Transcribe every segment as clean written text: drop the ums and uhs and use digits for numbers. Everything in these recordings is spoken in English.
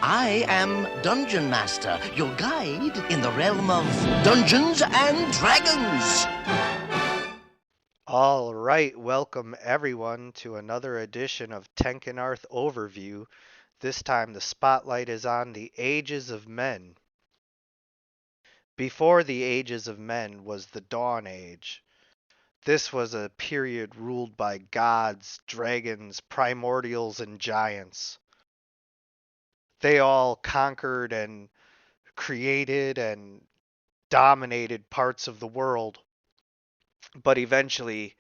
I am Dungeon Master, your guide in the realm of Dungeons and Dragons. All right, welcome everyone to another edition of Tenkanerth Overview. This time the spotlight is on the Ages of Men. Before the Ages of Men was the Dawn Age. This was a period ruled by gods, dragons, primordials, and giants. They all conquered and created and dominated parts of the world, but eventually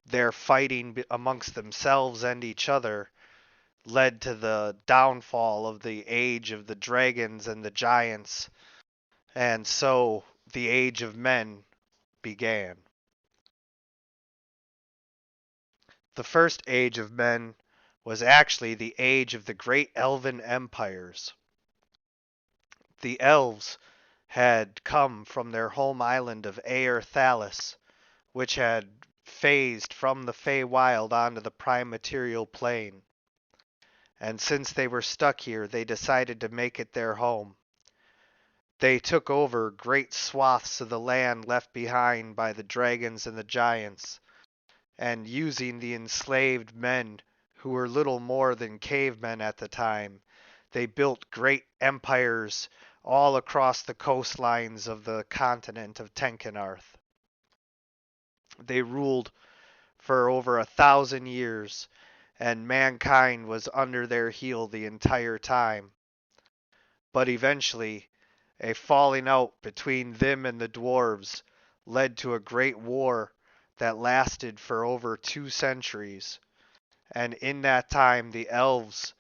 their fighting amongst themselves and each other led to the downfall of the age of the dragons and the giants, and so the age of men began. The first age of men was actually the age of the great elven empires. The elves had come from their home island of Thalis, which had phased from the Feywild onto the prime material plane. And since they were stuck here, they decided to make it their home. They took over great swaths of the land left behind by the dragons and the giants, and using the enslaved men, who were little more than cavemen at the time, they built great empires all across the coastlines of the continent of Tenkanerth. They ruled for over 1,000 years, and mankind was under their heel the entire time. But eventually, a falling out between them and the dwarves led to a great war that lasted for over 2 centuries. And in that time, the elves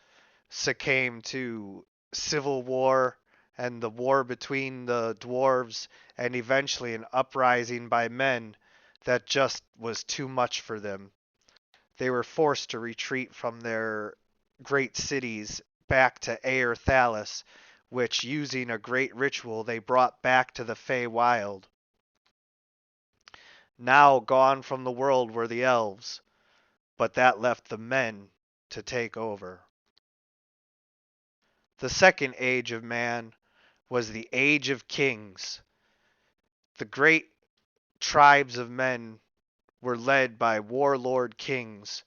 succumbed to civil war and the war between the dwarves, and eventually an uprising by men that just was too much for them. They were forced to retreat from their great cities back to Thalis, which, using a great ritual, they brought back to the Feywild. Now gone from the world were the elves, but that left the men to take over. The second age of man was the Age of Kings. The great tribes of men were led by warlord kings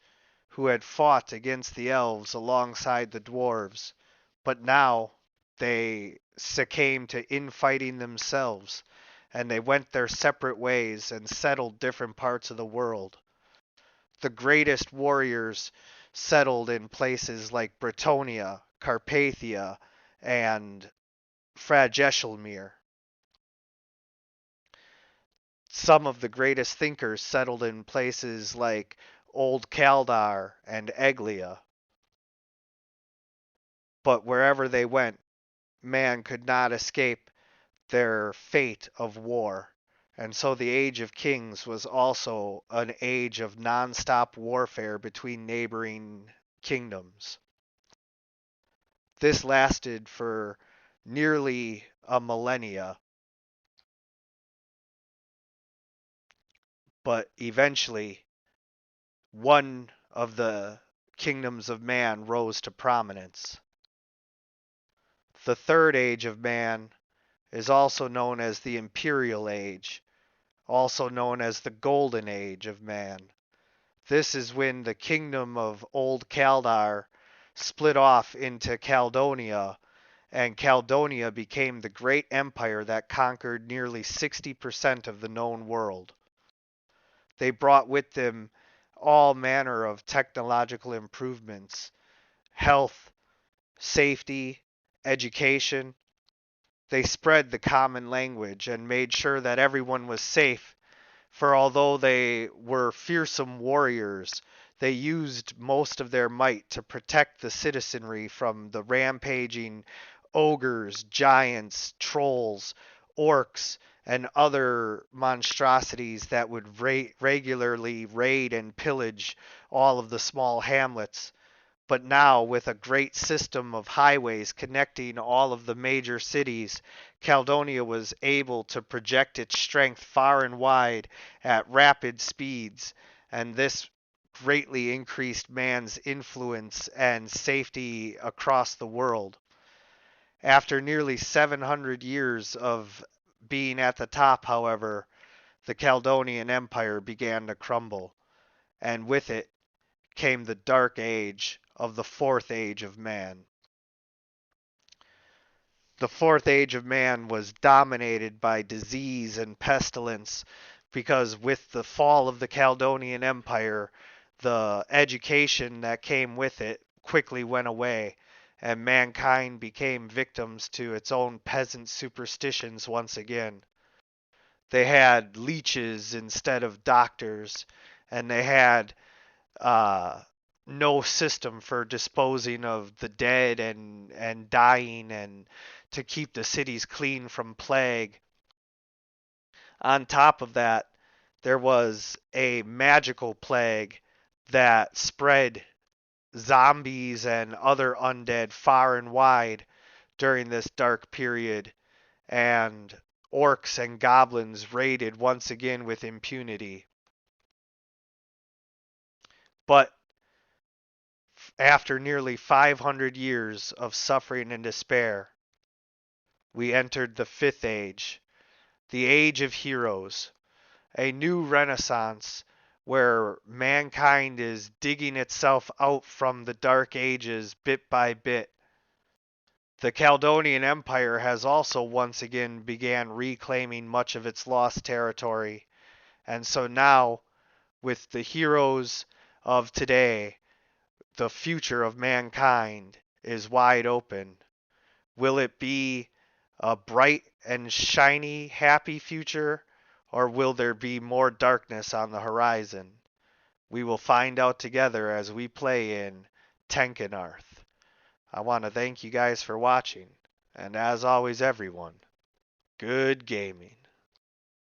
who had fought against the elves alongside the dwarves, but now they succumbed to infighting themselves, and they went their separate ways and settled different parts of the world. The greatest warriors settled in places like Bretonia, Carpathia, and Frageshelmere. Some of the greatest thinkers settled in places like Old Kaldar and Eglia. But wherever they went, man could not escape their fate of war. And so the Age of Kings was also an age of non-stop warfare between neighboring kingdoms. This lasted for nearly a millennia, but eventually one of the kingdoms of man rose to prominence. The third age of man is also known as the Imperial Age, also known as the Golden Age of man. This is when the kingdom of Old Kaldar split off into Caldonia, and Caldonia became the great empire that conquered nearly 60% of the known world. They brought with them all manner of technological improvements, health, safety, education. They spread the common language and made sure that everyone was safe, for although they were fearsome warriors, they used most of their might to protect the citizenry from the rampaging ogres, giants, trolls, orcs, and other monstrosities that would regularly raid and pillage all of the small hamlets. But now, with a great system of highways connecting all of the major cities, Caldonia was able to project its strength far and wide at rapid speeds, and this greatly increased man's influence and safety across the world. After nearly 700 years of being at the top, however, the Caledonian Empire began to crumble, and with it came the Dark Age of the Fourth Age of Man. The Fourth Age of Man was dominated by disease and pestilence because with the fall of the Caledonian Empire, the education that came with it quickly went away, and mankind became victims to its own peasant superstitions once again. They had leeches instead of doctors, and they had uh, no system for disposing of the dead and dying and to keep the cities clean from plague. On top of that, there was a magical plague that spread zombies and other undead far and wide during this dark period, and orcs and goblins raided once again with impunity. But after nearly 500 years of suffering and despair, we entered the Fifth Age, the Age of Heroes, a new renaissance where mankind is digging itself out from the Dark Ages bit by bit. The Caledonian Empire has also once again began reclaiming much of its lost territory, and so now, with the heroes of today, the future of mankind is wide open. Will it be a bright and shiny, happy future, or will there be more darkness on the horizon? We will find out together as we play in Tenkanerth. I want to thank you guys for watching, and as always, everyone, good gaming.